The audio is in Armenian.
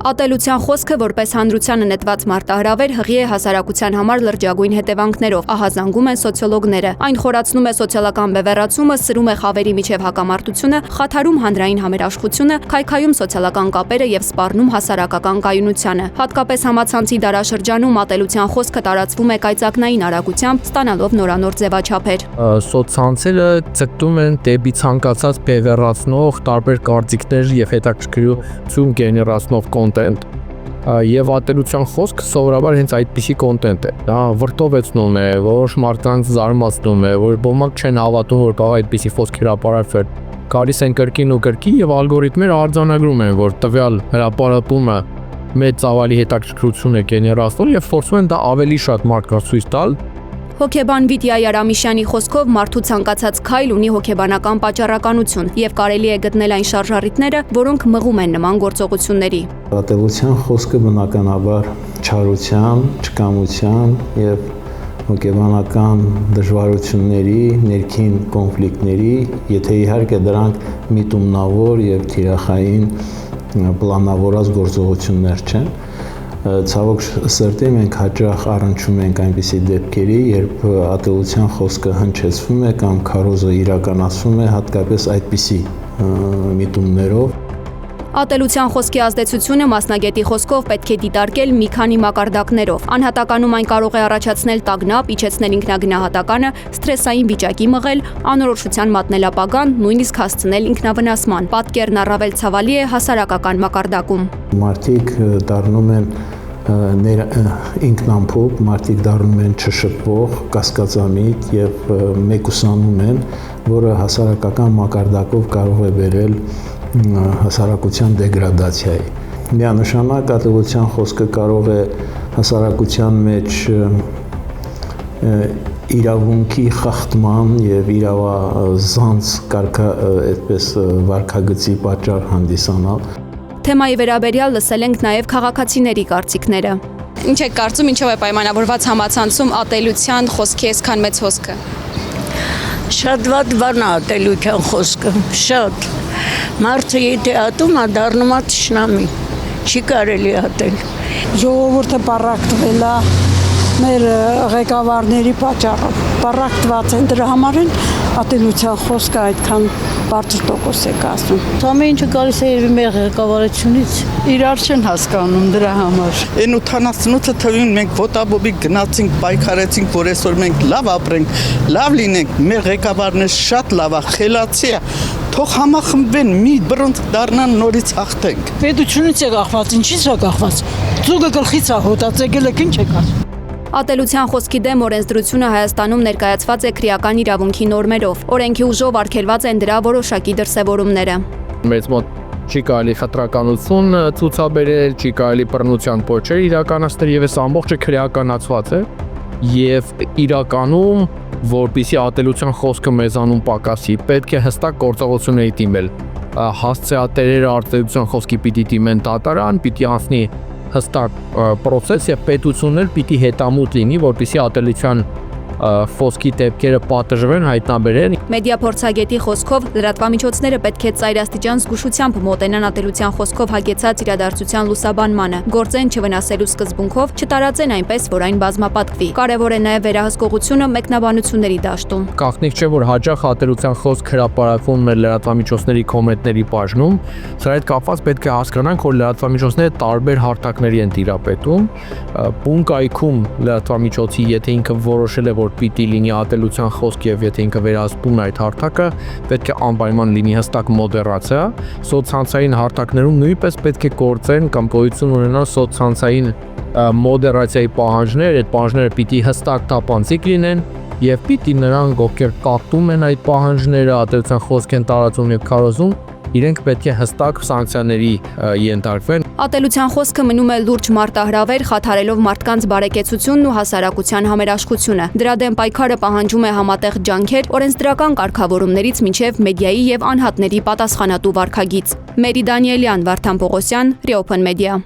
Ատելության խոսքը որպես հանրությանը նետված մարտահրավեր հղի է հասարակության համար լրջագույն հետևանքներով, ահազանգում են սոցիոլոգները։ Այն խորացնում է սոցիալական բևեռացումը, սրում է խավերի միջև հակամարտությունը, խաթարում հանրային համերաշխությունը, քայքայում սոցիալական կապերը եւ սպառնում հասարակական կայունությանը։ Հատկապես համացանցի դարաշրջանում ատելության խոսքը տարածվում է կայծակնային արագությամբ, ստանալով նորանոր ձևաչափեր։ Սոցցանցերը ցկտում են դեպի ցանկացած բևեռացնող տարբեր կարծիքներ եւ հետաքրքրություն գեներացնող կոնտենտ։ Եվ ատելության խոսքը սովորաբար հենց այդպիսի կոնտենտ է։ Դա վրդովեցնում է, որոշ մարդկանց զարմացնում է, որ ոմանք չեն հավատում, որ կարող այդպիսի խոսք հրապարակվել։ Գալիս են կրկին ու կրկին եւ ալգորիթմերը արձանագրում են, որ տվյալ հրապարակումը մեծ ծավալի հետաքրքրություն է գեներացնում եւ փորձում են դա ավելի շատ մարդկանց ցույց տալ։ Հոգեբան Վիտյա Արամիշյանի խոսքով մարդու ցանկացած քայլ ունի հոգեբանական պատճառականություն եւ կարելի է գտնել այն շարժառիթները, որոնք մղում են նման գործողությունների։ Ատելության խոսքը բնականաբար չարության, չկամության եւ հոգեբանական դժվարությունների, ներքին կոնֆլիկտների, եթե իհարկե դրանք միտումնավոր եւ թիրախային պլանավորած գործողություններ չեն։ Ցավոք սրտի մենք հաճախ առնչում ենք այնպիսի դեպքերի, երբ ատելության խոսքը հնչեցվում է կամ քարոզը իրականացվում է հատկապես այդպիսի միտումներով։ Ատելության խոսքի ազդեցությունը մասնագետի խոսքով պետք է դիտարկել մի քանի մակարդակներով։ Անհատականում այն կարող է առաջացնել տագնապ, իջեցնել ինքնագնահատականը, սթրեսային վիճակի մղել, անորոշության մատնել ապագան, նույնիսկ հասցնել ինքնավնասման։ Պատկերն առավել ցավալի է հասարակական մակարդակում։ Մարդիկ դառնում են ինքնամփոփ, մարդիկ դառնում են չշփվող, կասկածամիտ եւ մեկուսանում են, որը հասարակական մակարդակով կարող է բերել հասարակության դեգրադացիայի։ Միանշանակ ատելության խոսքը կարող է հասարակության մեջ իրավունքի խախտման եւ իրավազանց այդպես վարքագծի պատճառ հանդիսանալ։ Թեմայի վերաբերյալ լսել ենք նաև քաղաքացիների կարծիքները։ Ինչ եք կարծում, ինչով է պայմանավորված համացանցում ատելության խոսքի այսքան մեծ հոսքը։ Շատ վատ բան է ատելության խոսքը, շատ։ Մարդը եթե ատում է, դառնում է թշնամի, չի կարելի ատել։ Ժողովուրդը պառակտվել է մեր ղեկավարների պատճառով։ Պառակտված են, դրա համար են ատելության խոսքը այդքան բարձր տոկոս է կազմում։ Ամեն ինչը գալիս է երևի մեր ղեկավարությունից։ Իրար չեն հասկանում դրա համար։ Այն 88 թվին մենք ոտաբոբիկ գնացինք, պայքարեցինք, որ այսօր մենք լավ ապրենք, լավ լինենք։ Մեր ղեկավարն շատ լավ է, խելացի է։ Թող համախմբեն, մի բռունցք դառնան, նորից հաղթենք։ Պետությունից է կախված, ինչից է կախված։ Ձուկը գլխից է հոտած, եկել եք ինչ եք ասում։ Ատելության խոսքի դեմ օրենսդրությունը Հայաստանում ներկայացված է քրեական իրավունքի նորմերով։ Օրենքի ուժով արգելված են դրա որոշակի դրսևորումները։ Մեծ մոտ չի կարելի խտրականություն ցուցաբերել, չի կարելի բռնության փոչեր իրականացնել եւ այս ամբողջը քրեականացված է եւ իրականում որպեսզի ատելության խոսքը մեզանում պակասի, պետք է հստակ գործողությունների դիմել։ Հասցեատերերը ատելության խոսքի պիտի դիմեն դատարան, պիտի անցնի հստակ պրոցես եւ պետություններ պիտի հետամուտ լինի, որպեսզի ատելության խոսքի դեպքերը պատժվեն, հայտնաբերեն։ Մեդիա փորձագետի խոսքով լրատվամիջոցները պետք է ծայրաստիճան զգուշությամբ մոտենան ատելության խոսքով հագեցած իրադարձության լուսաբանմանը, գործեն չվնասելու սկզբունքով, չտարածեն այնպես, որ այն բազմապատկվի։ Կարևոր է նաև վերահսկողությունը մեկնաբանությունների դաշտում։ Գաղտնիք չէ, որ հաճախ ատելության խոսք հրապարակվում է լրատվամիջոցների կոմենտների բաժնում, սրա հետ կապված պետք է հասկանանք, որ լրատվամիջոցները տարբեր հարթակների են տիրապետում։ Բուն կայքում լրատվամիջոցի, եթե ինքը որոշել է, որ պիտի լինի ատելության խոսք եւ եթե ինքը վերահսկում է այդ հարթակը, պետք է անպայման լինի հստակ մոդերացիա։ Սոցցանցային հարթակներում նույնպես պետք է գործեն կամ գոյություն ունենան սոցցանցային մոդերացիայի պահանջներ, այդ պահանջները պիտի հստակ թափանցիկ լինեն եւ պիտի նրանք, ովքեր կապտում են այդ պահանջները, ատելության խոսք են տարածում եւ քարոզում, իրենք պետք է հստակ սանկցիաների ենթարկվեն։ Ատելության խոսքը մնում է լուրջ մարտահրավեր, խաթարելով մարդկանց բարեկեցությունն ու հասարակության համերաշխությունը։ Դրա դեմ պայքարը պահանջում է համատեղ ջանքեր, օրենսդրական կարգավորումներից մինչև մեդիայի եւ անհատների պատասխանատու վարքագիծ։ Մերի Դանիելյան, Վարդան Պողոսյան, Reopen Media։